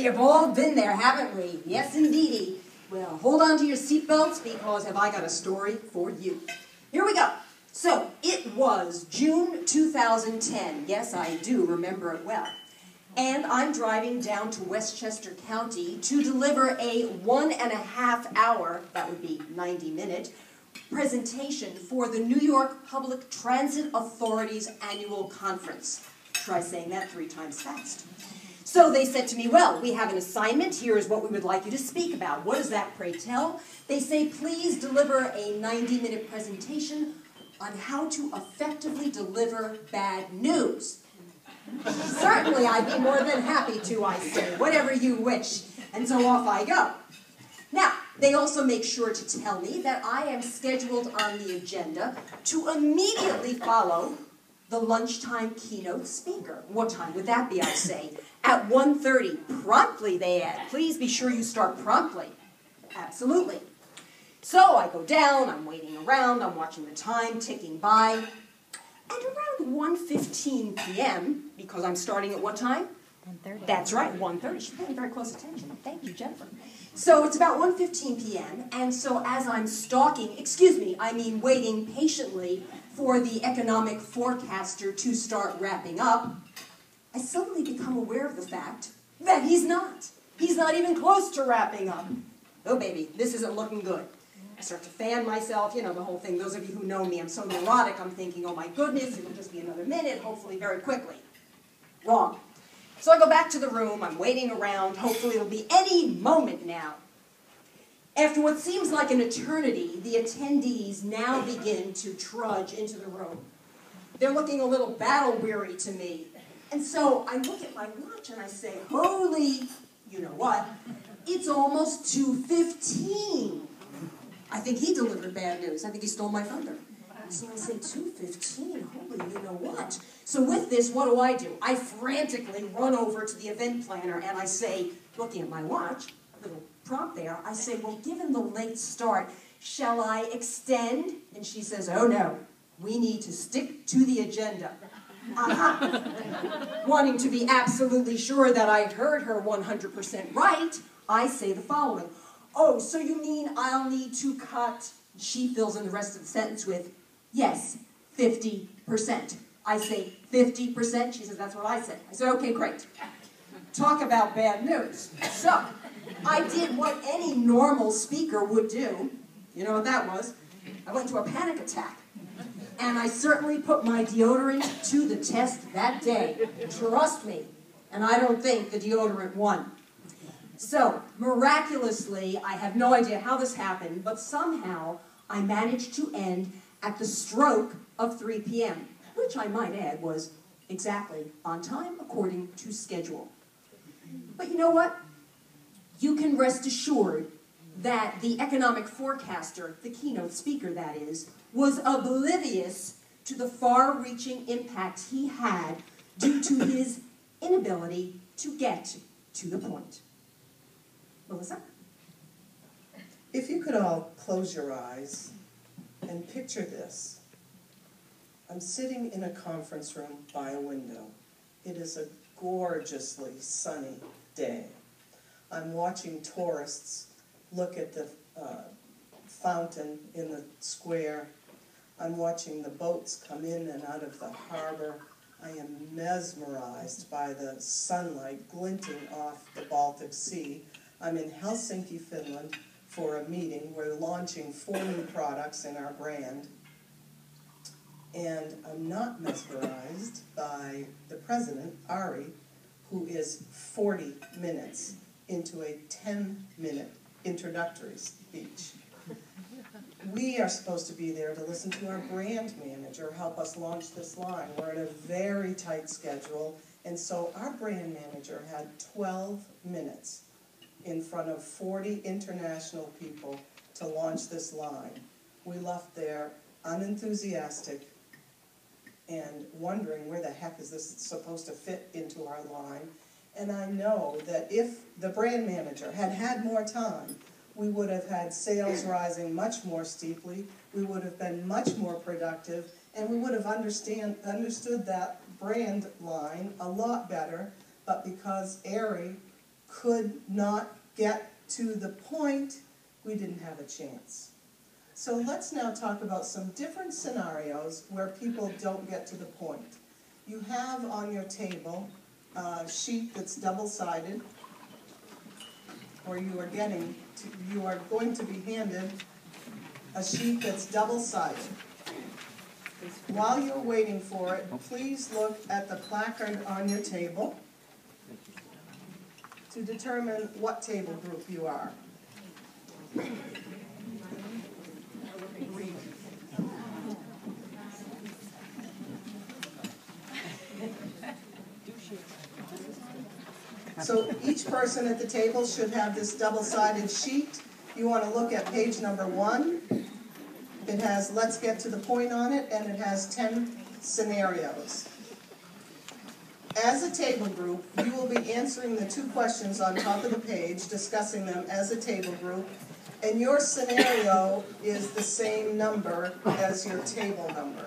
have all been there, haven't we? Yes, indeedy. Well, hold on to your seatbelts because have I got a story for you. Here we go. So, it was June 2010. Yes, I do remember it well. And I'm driving down to Westchester County to deliver a 1.5 hour, that would be 90-minute, presentation for the New York Public Transit Authority's annual conference. Try saying that 3 times fast. So they said to me, well, we have an assignment. Here is what we would like you to speak about. What is that, pray tell? They say, please deliver a 90-minute presentation on how to effectively deliver bad news. Certainly, I'd be more than happy to, I say, whatever you wish. And so off I go. Now, they also make sure to tell me that I am scheduled on the agenda to immediately follow the lunchtime keynote speaker. What time would that be, I say? At 1:30. Promptly, they add. Please be sure you start promptly. Absolutely. So I go down, I'm waiting around, I'm watching the time ticking by. And around 1:15 p.m., because I'm starting at what time? 1:30. That's right, 1:30. She's paying very close attention. Thank you, Jennifer. So it's about 1:15 p.m., and so as I'm waiting patiently for the economic forecaster to start wrapping up, I suddenly become aware of the fact that he's not. He's not even close to wrapping up. Oh, baby, this isn't looking good. I start to fan myself, you know, the whole thing. Those of you who know me, I'm so neurotic, I'm thinking, oh my goodness, it'll just be another minute, hopefully very quickly. Wrong. So I go back to the room, I'm waiting around, hopefully it'll be any moment now. After what seems like an eternity, the attendees now begin to trudge into the room. They're looking a little battle-weary to me. And so I look at my watch and I say, holy, you know what, it's almost 2:15. I think he delivered bad news. I think he stole my thunder. So I say, 2:15, holy, you know what? So with this, what do? I frantically run over to the event planner and I say, looking at my watch, a little prompt there, I say, well, given the late start, shall I extend? And she says, oh no, we need to stick to the agenda. Wanting to be absolutely sure that I heard her 100% right, I say the following. Oh, so you mean I'll need to cut, she fills in the rest of the sentence with, yes, 50%. I say 50%, she says, that's what I said. I said, okay, great. Talk about bad news. So, I did what any normal speaker would do. You know what that was? I went into a panic attack. And I certainly put my deodorant to the test that day. Trust me. And I don't think the deodorant won. So, miraculously, I have no idea how this happened, but somehow I managed to end at the stroke of 3 p.m., which I might add was exactly on time according to schedule. But you know what? You can rest assured that the economic forecaster, the keynote speaker that is, was oblivious to the far-reaching impact he had due to his inability to get to the point. Melissa? If you could all close your eyes and picture this. I'm sitting in a conference room by a window. It is a gorgeously sunny day. I'm watching tourists look at the fountain in the square. I'm watching the boats come in and out of the harbor. I am mesmerized by the sunlight glinting off the Baltic Sea. I'm in Helsinki, Finland for a meeting. We're launching 4 new products in our brand. And I'm not mesmerized by the president, Ari, who is 40 minutes into a 10-minute introductory speech. We are supposed to be there to listen to our brand manager help us launch this line. We're in a very tight schedule, and so our brand manager had 12 minutes in front of 40 international people to launch this line. We left there unenthusiastic and wondering where the heck is this supposed to fit into our line. And I know that if the brand manager had had more time, we would have had sales rising much more steeply, we would have been much more productive, and we would have understood that brand line a lot better. But because Ari could not get to the point, we didn't have a chance. So let's now talk about some different scenarios where people don't get to the point. You have on your table a sheet that's double-sided, or you are going to be handed a sheet that's double-sided. While you're waiting for it, please look at the placard on your table to determine what table group you are. So each person at the table should have this double-sided sheet. You want to look at page number 1. It has "Let's get to the point" on it, and it has 10 scenarios. As a table group, you will be answering the 2 questions on top of the page, discussing them as a table group, and your scenario is the same number as your table number.